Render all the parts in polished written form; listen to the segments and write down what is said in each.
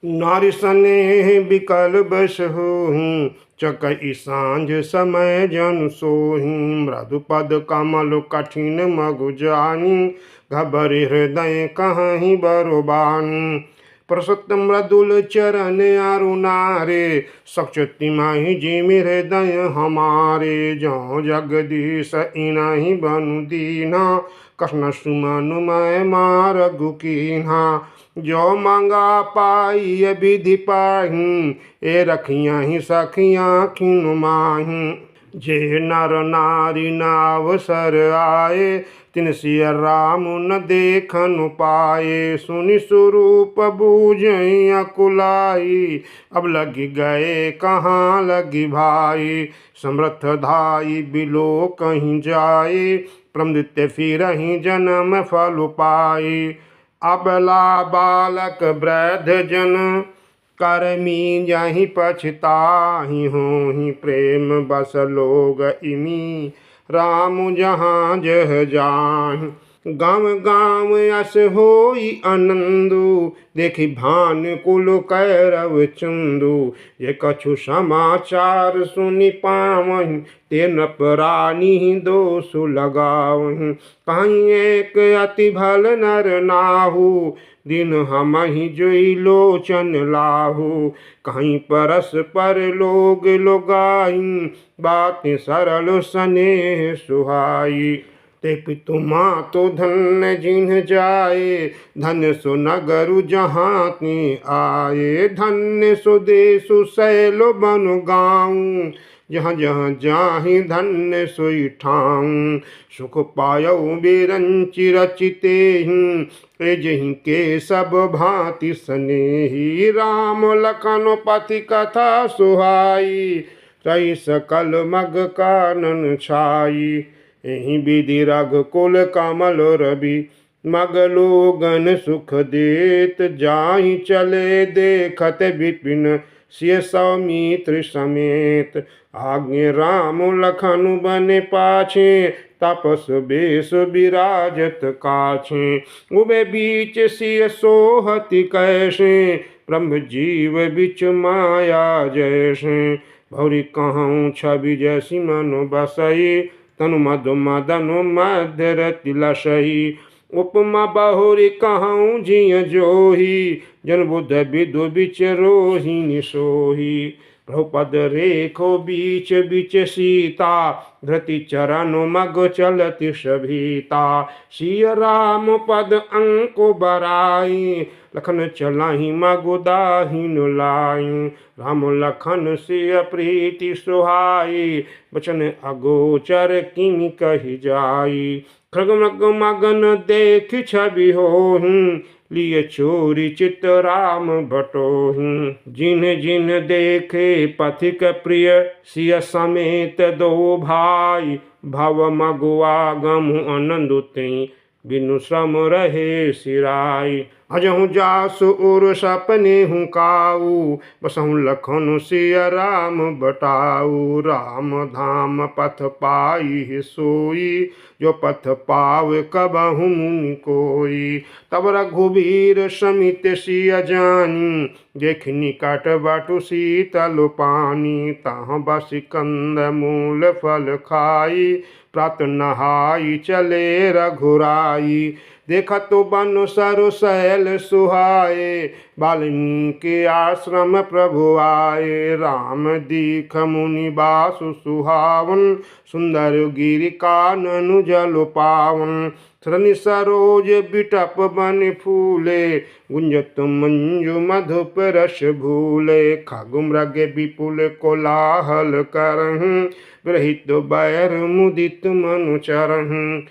नारी सने बिकल बस होही, चकई सांझ समय जन सोही। मृदु पद कमल कठिन मगु जानी, घबर हृदय कहीं बरबानी। प्रसत मृदुल चरण अरुणारे, सक्षति माही जिमि हृदय हमारे। जो जगदीश इनहि बनु दीना, कृष्ण सुमन मैं मारगु कीन्हा। जो मांगा पाई विधि पाही, ए रखिया ही सखियाँ खिन माही। जे नर नारी न अवसर आए, तिन सिय राम न देखन पाए। सुनि स्वरूप बूझई अकुलाई, अब लगी गए कहाँ लगी भाई। समर्थ धाई बिलो कहीं जाए, प्रमृत्य फिरहि जन्म फल पाई। अबला बालक वृद्ध जन, करमी जहि पछताहि। होहि प्रेम बस लोग इमी, राम जहाँ जह जाहि। गाँव गाँव यस होई आनंदु, देखि भानुकुल कैरव चंदु। ये कछु समाचार सुनि पावहि, ते नृपरानी दोषु लगावहि। कहीं एक अति भल नर नाहु, दिन हमहि जोई लोचन लाहु। कहीं परस पर लोग लोगाई, बातें सरल स्नेह सुहाई। ते पितु मातु धन्य जिन्ह जाए, धन्य सो नगरु जहाँ ते आए। धन्य सो देशु सैलो बनु गाँव, जहाँ जहाँ जाहि धन्य सोई ठाऊँ। सुख पायौ बिरंचि रचिते ही, जहीं के सब भांति स्नेही। राम लखन पति कथा सुहाई, रही सकल मग कानन छाई। एहि विधि रघुकुल कमल रवि, मग लोगन सुख देत। जाहि चले देखत विपिन, सिय सौमित्र समेत। आज्ञे राम लखन बन पाछे, तपस बेश विराजत काछे। उबे बीच सिय सोहति कैसे, ब्रह्म जीव बिच माया जैसे। भौरी कहूँ छवि जैसी मनु बसई, तनु मधु मदनु मध्य रति लसई। उपमा बहुरी कहूँ जिय जोही, जन बुध विदु बिच रोहिणी सोही। प्रभुपद रेखो बीच बीच सीता, धृति चरण मग चलति सभीता। सिय राम पद अंको बराई, लखन चलाही मगु दाहिन लाई। राम लखन सिय प्रीति सुहाई, बचन अगोचर किमि कहि जाई। खग मग मगन देख छवि होहि, लिए चोरी चित राम बटोहि। जिन्ह जिन्ह देखे पथिक प्रिय, सिय समेत दो भाई। भव मगुआगम आनंद तें, बिनु श्रम रहे सिराई। अजहु जासु उर सपने हूँ काऊ, बसहु लखन सिय राम बटाऊ। राम धाम पथ पाई सोई, जो पथ पाव कबहु मुनि कोई। तब रघुबीर समित सिय जानी, देख निकट बटु शीतल पानी। तहाँ बसि कंद मूल फल खाई, प्रात नहाई चले रघुराई। देखत बन सरु सैल सुहाए, वाल्मीकि आश्रम प्रभु आए। राम दीख मुनि बासु सुहावन, सुंदर गिरि कानन जल पावन। श्रनि सरोज बिटप बन फूले, गुंजत मंजु मधुप रस भूले। खग मृग विपुल कोलाहल करहु, गृहीत बैर मुदित मनु चरहु।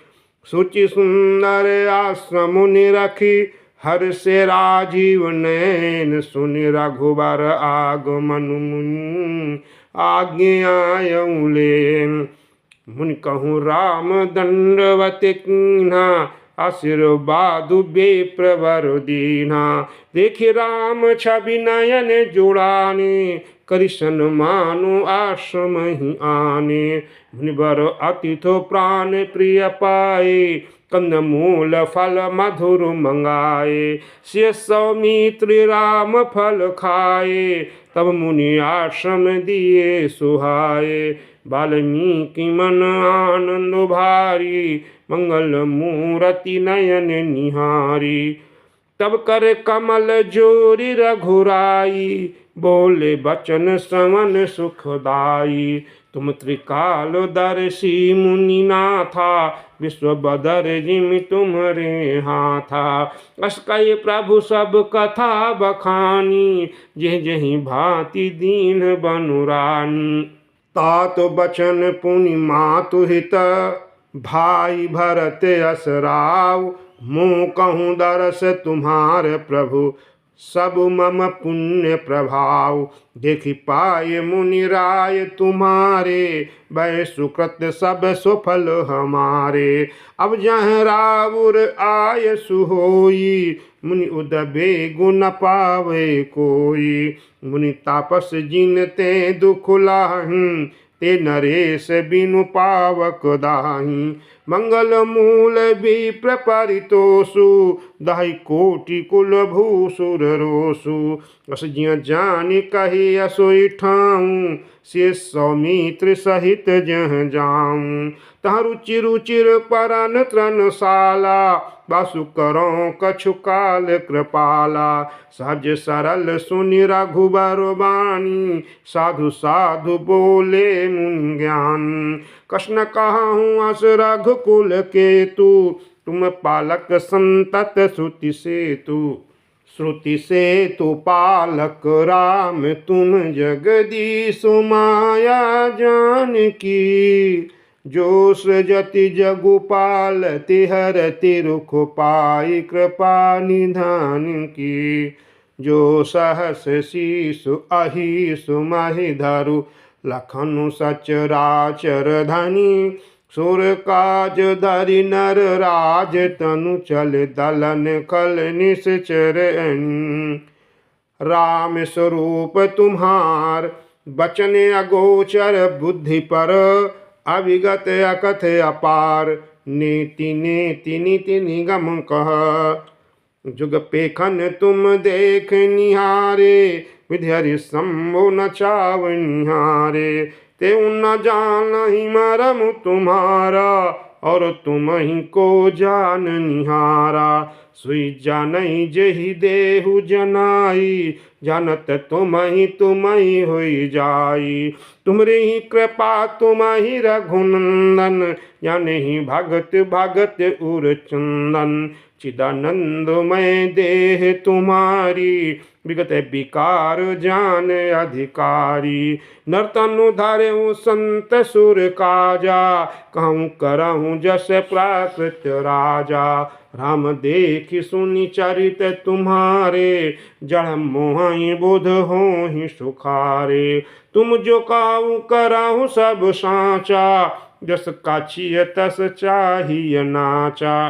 सुचि सुंदर आश्रम मुनि रखी, हर से राजीव नैन। सुनि रघुबर आगमन मुनि, आज्ञायऊ लेन। मुनि कहूँ राम दंडवत कीन्हा, आशीर्वाद बेप्रवर दीन्हा। देखि राम छवि नयन जुड़ाने, करिशन मानु आश्रम ही आने। मुनिवर अतिथो प्राण प्रिय पाए, कंदमूल फल मधुर मंगाए, सिय सौमित्र राम फल खाए, तब मुनि आश्रम दिए सुहाए। वाल्मीकि मन आनंद भारी, मंगल मूरति नयन निहारी। तब कर कमल जोरी रघुराई, बोले बचन श्रवण सुखदाई। तुम त्रिकालदर्शी मुनि नाथा, विश्व बदर जिम तुम्हरे हाथा। अस कहि प्रभु सब कथा बखानी, जेह जेहि भांति दीन बनुरानी। तात बचन पुनि मातु हित, भाई भरत असराव। मुँह कहूँ दरस तुम्हारे प्रभु, सब मम पुण्य प्रभाव। देखि पाए मुनि राय तुम्हारे, वै सुकृत सब सुफल हमारे। अब जहाँ रावुर आय सुहोई, मुनि उदबे गुण पावे कोई। मुनि तापस जिन ते दुख लाहिं, ते नरेश बिनु पावक दाहिं। मंगल मूल विप्र परितोषु, दाहि कोटि कुल भूसुर रोसु। अस जिय जानि कहि असोई ठाऊं, से सौमित्र सहित जह जाऊं। तहाँ रुचि रुचिर परन त्रनशाला, वासु करो कछु काल कृपाला। सहज सरल सुनि रघुबर बानी, साधु साधु बोले मुनि ज्ञानी। कृष्ण कहूँ अस रघुकुल केतु, तुम पालक संतत श्रुति सेतु। श्रुति सेतु पालक राम, तुम जगदीश माया जानकी। जो सृजति जगुपाल, तिहरति रुख पाई कृपा निधान की। जो सहस शीशु अहिषु महि धरु, लखनु सचराचर धनी। सुर काज धरि नर राज, तनु चल दलन खल निश्चर। राम स्वरूप तुम्हार, बचन अगोचर बुद्धि पर। अविगत अकथ अपार, नीति नीति नीति निगम कह। जुग पेखन तुम देख निहारे, विधि हरि शंभु न चाव निहारे। ते न जानहि मरम तुम्हारा, और तुम ही को जान निहारा। सुई जानहि जेहि देहु जनाई, जानत तुम ही होई जाई। तुमरे ही कृपा तुम ही रघुनंदन, जानेहि भगत भगत उर चंदन। चिदानंदमय देह तुम्हारी, विगत विकार जान अधिकारी। नर्तनु धरऊ संत सुर काजा, कहूँ करहूँ जस प्राकृत राजा। राम देखि सुनि चरित तुम्हारे, जड़ मोहि बुध होहि सुखारे। तुम जो काऊ करहु सब साचा, जस काछिय तस चाहिय नाचा।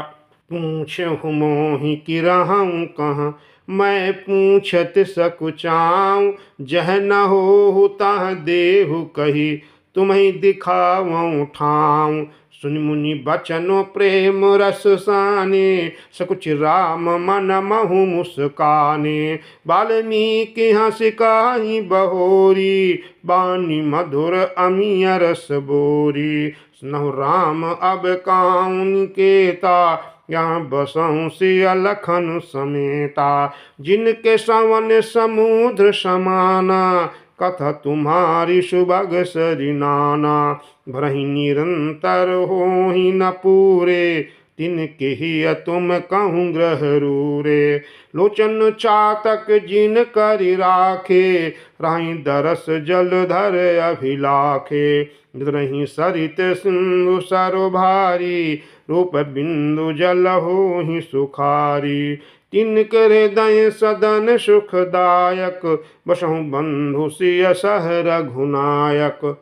पूछहु मोहि कि रहूं कहाँ, मैं पूछत सकुचाऊं। जह न हो तह देहु कही, तुम्हें दिखावऊं ठाऊं। सुनि मुनि बचनो प्रेम रस साने, सकुच राम मन महु मुस्काने। वाल्मीकि हंसि काहि बहोरी, बानी मधुर अमिय रस बोरी। सुनहु राम अब काउन केता, यहाँ बसहु सिय लखन समेता। जिनके सवन समुद्र समाना, कथा तुम्हारी सुभग सरि नाना। भरहि निरंतर होहि न पूरे, तिनके ही तुम कहूँ ग्रह रूरे। लोचन चातक जिन करि राखे, राहि दरस जलधर अभिलाखे। रही सरित सिंधु सरो भारी, रूप बिंदु जल होहि सुखारी। तिनके हृदय सदन सुखदायक, बसहु बंधु सिय सह रघुनायक।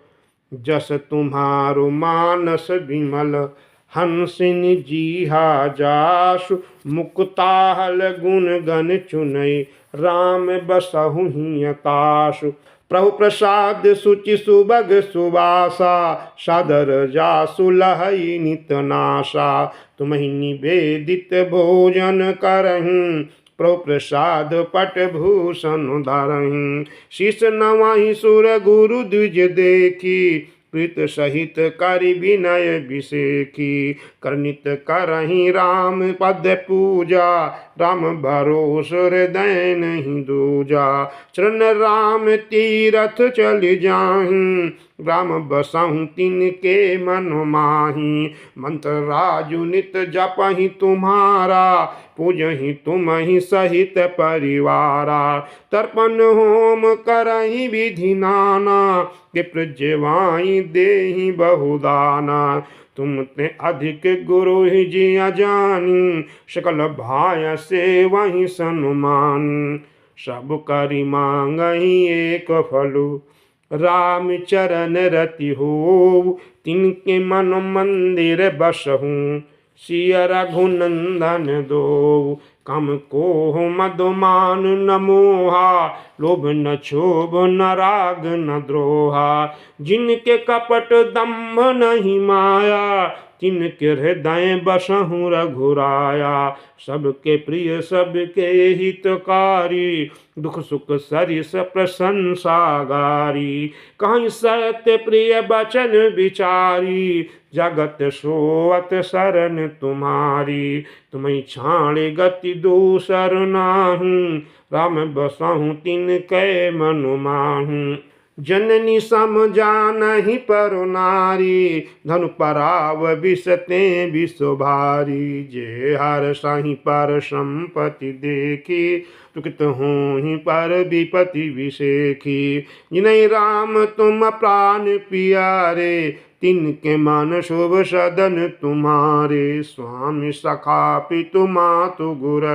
जस तुम्हारो मानस विमल, हंसिनी जीहा जासु। मुक्ताहल गुण गण चुनई, राम बसहु हियतासु। प्रभु प्रसाद सुचि सुबग सुबासा, सादर जासु लहई नित नाशा। तुम्हि निवेदित भोजन करहीं, प्रभु प्रसाद पट भूषण धरहीं। शीस नवाहि सुर गुरु द्विज देखी, प्रीत सहित करि विनय बिसेखी। करनित करहीं राम पद पूजा, राम भरोस हृदय नहीं दूजा। चरण राम तीरथ चल जाहीं, राम बसहु तिनके मन माही। मंत्र राजु नित जपहि तुम्हारा, पूजहि तुम्हि सहित परिवारा। तर्पण होम करहि विधि नाना, विप्र जेवाई देहि बहुदाना। तुम ते अधिक गुरु ही जिया जानी, सकल भाय से वही सनुमान। सब करि मांगहि एक फलु, राम चरण रति हो। तिनके मन मंदिर बसहु, सिय रघुनंदन दो। कम कोह मधुमान न मोहा, लोभ न क्षोभ न राग न द्रोहा। जिनके कपट दम्भ नहीं माया, तिनके हृदय बसहु रघुराया। सबके प्रिय सबके हितकारी, दुख सुख सरिस प्रशंसा गारी। कहीं सत्य प्रिय बचन विचारी, जगत सोवत शरण तुम्हारी। तुम्हें छाड़े गति दूसर नाहीं, राम बसहु तिनके मन माही। जननी समझानहि पर नारी, धनु पराव बिसते विश्व भारी। जे हर साहि पर संपत्ति देखी, दुखित होहि पर विपति विसेखी। जिनहि राम तुम प्राण प्यारे, तिनके मन शुभ सदन तुम्हारे। स्वामी सखा पितु मातु गुर,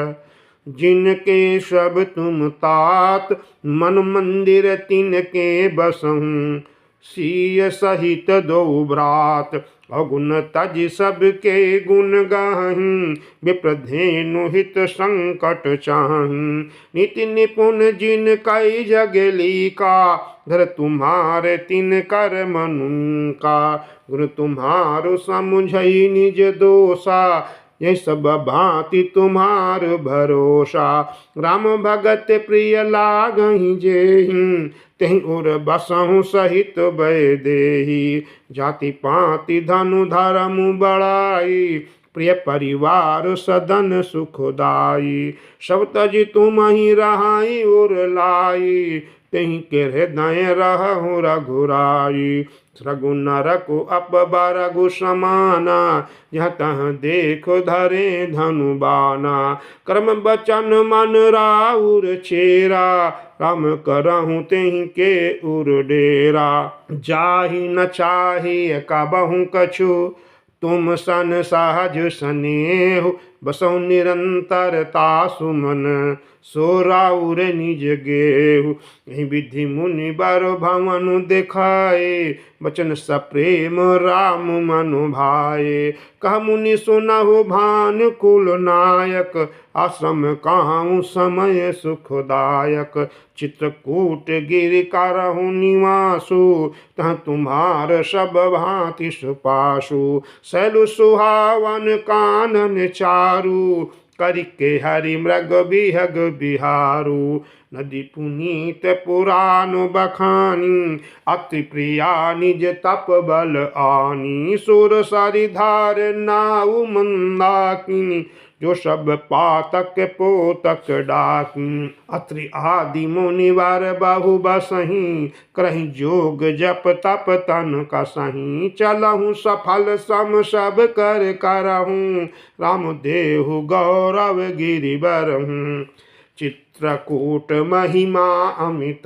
जिनके सब तुम तात। मन मंदिर तिनके बसहु, सिय सहित दो भ्रात। अगुण तज सबके गुण गाहीं, विप्रधेनु हित संकट चाहीं। नीति निपुण जिन कई जग लीका, धर तुम्हारे तिन कर मनु का। गुण तुम्हारो समुझई निज दोषा, ये सब भांति तुम्हार भरोसा। राम भगत प्रिय लागहि जेहि, तेहि उर बसहु सहित भय देहि। जाति पाति धनु धर्म बड़ाई, प्रिय परिवार सदन सुखदाई। सब तज तुम्हि रहाई उर लाई, तेहि के हृदय रहु रघुराई। रघु नरकु अपबर रघु समाना, जहाँ तहाँ देखो धरे धनु बाना। कर्म बचन मन राउर छेरा, राम करहु तेहि के उर डेरा। जाहि न चाहि कबहु कछु, तुम सन सहज स्नेहु। बसहु निरंतर तासु मन, सो राउर निज गेहु। यही विधि मुनि बर भवन दिखाए, बचन सप्रेम राम मनु भाए। कह मुनि सुनहु भानुकुल नायक, आश्रम कहाऊँ समय सुखदायक। चित्रकूट गिरि करहु निवासु, तह तुम्हार सब भांति सुपासु। शैलु सुहावन कानन चारु, करिके हरि मृग बिहग बिहारू। नदी पुनीत पुराण बखानी, अति प्रिया निज तप बल आनी। सुर सरिधार नाउ मंदाकिनी, जो सब पातक पोतक डाकी। अत्रि आदि मुनिवर बहु बसहीं, करहि जोग जप तप तन कसहीं। चलहु सफल सम सब कर करहूँ, राम देहु गौरव गिरिवरहूँ। चित्रकूट महिमा अमित,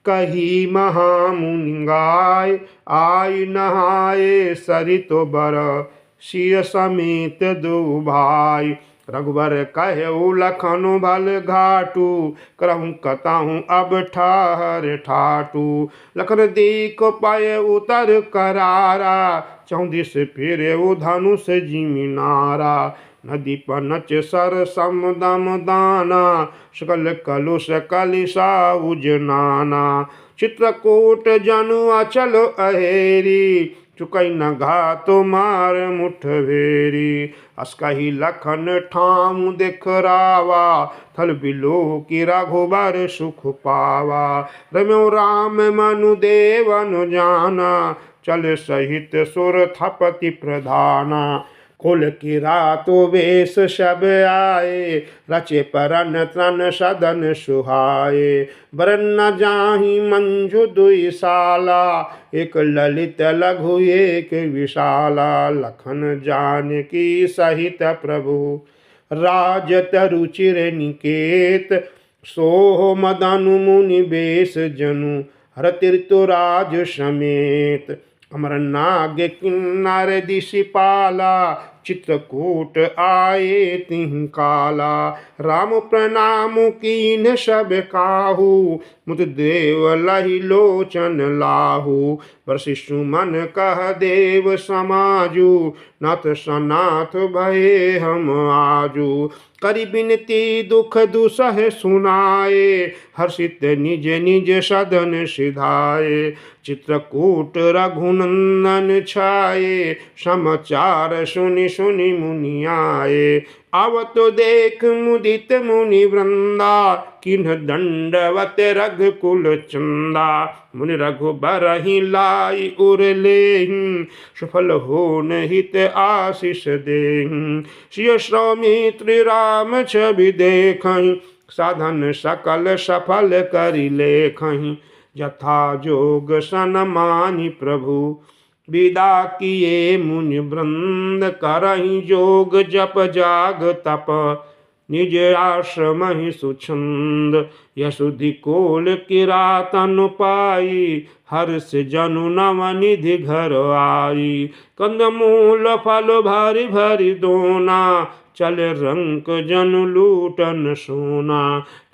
कही महामुनि गाय। आय नहाए सरित बर, सिय समेत दो भाई। रघुबर कहु लखन भल घाटू, करहु कताहु अब ठाहर ठाटू। लखन देख पाए उतर करारा, चौदिस फिरे धनुष जिमिनारा। नदी पनच सर समदम दाना, सकल कलुष कलिसा उजनाना। चित्रकूट जनु अचल अहेरी चुकई न घातो मार मुठ भेरी अस कही लखन ठाम देख रावा थल बिलो की रघुबर सुख पावा रम्यो राम मनु देवन जाना चल सहित सुर थपति प्रधाना कुल की रातो वेश शब आए रचे परन त्रन सदन सुहाए बरन न जाहि मंजु दुई साला एक ललित लघु एक विशाला लखन जानकी सहित प्रभु राज तरुचिर निकेत सोह मदनु मुनि बेश जनु हर तीर्थराज समेत अमर नाग किन्नर दिशिपाला चित्रकूट आए तिह काला राम प्रणाम कीन सब काहू मुत देव लहि लोचन लाहू वशिष्ठु मन कह देव समाजू नाथ सनाथ भये हम आजू करि बिनती दुख दुसह सुनाए हर्षित निज निज सदन सिधाए चित्रकूट रघुनंदन छाए समाचार सुनि सुनि मुनि आए आवत देख मुदित मुनि वृंदा किन्ह दंडवत रघुकुल चंदा मुनि रघुबर ही लाई उर लेहि सफल हो हित आशीष देहि सिय सौमित्र राम छवि देखहि साधन सकल सफल करि लेखहि यथा जोग सनमानि प्रभु विदा किए मुनि वृंद करहि जोग जप जाग तप निज आश्रम ही सुछंद यशुधि कोल किरातन पाई हर्ष जनु नव निधि घर आई कंदमूल फल भरि भरि दोना चल रंक जन लूटन सोना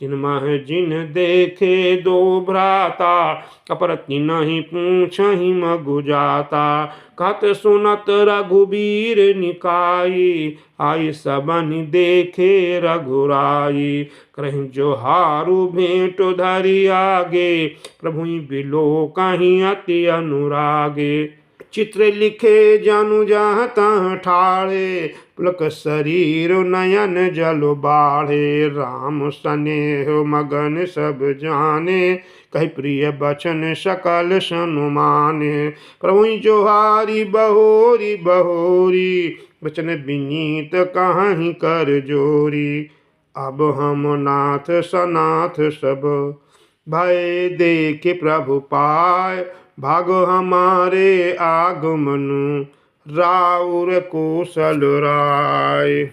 तिन मह जिन देखे दो भ्राता कपरति नहीं पूछहि मगु जाता कत सुनत रघुबीर निकाई आई सबनि देखे रघुराई करहि जोहारु भेंट धरि आगे प्रभु बिलो कहीं अति अनुरागे चित्र लिखे जानु जहाँ तहाँ ठाड़े पुलक शरीर नयन जल बाढ़े राम स्नेह मगन सब जाने कही प्रिय बचन सकल सनुमाने प्रभु जोहारी बहोरी बहोरी बचन विनीत कहीं कर जोरी अब हम नाथ सनाथ सब भय देखे प्रभु पाय भागो हमारे आगमन राउर कुशल राय।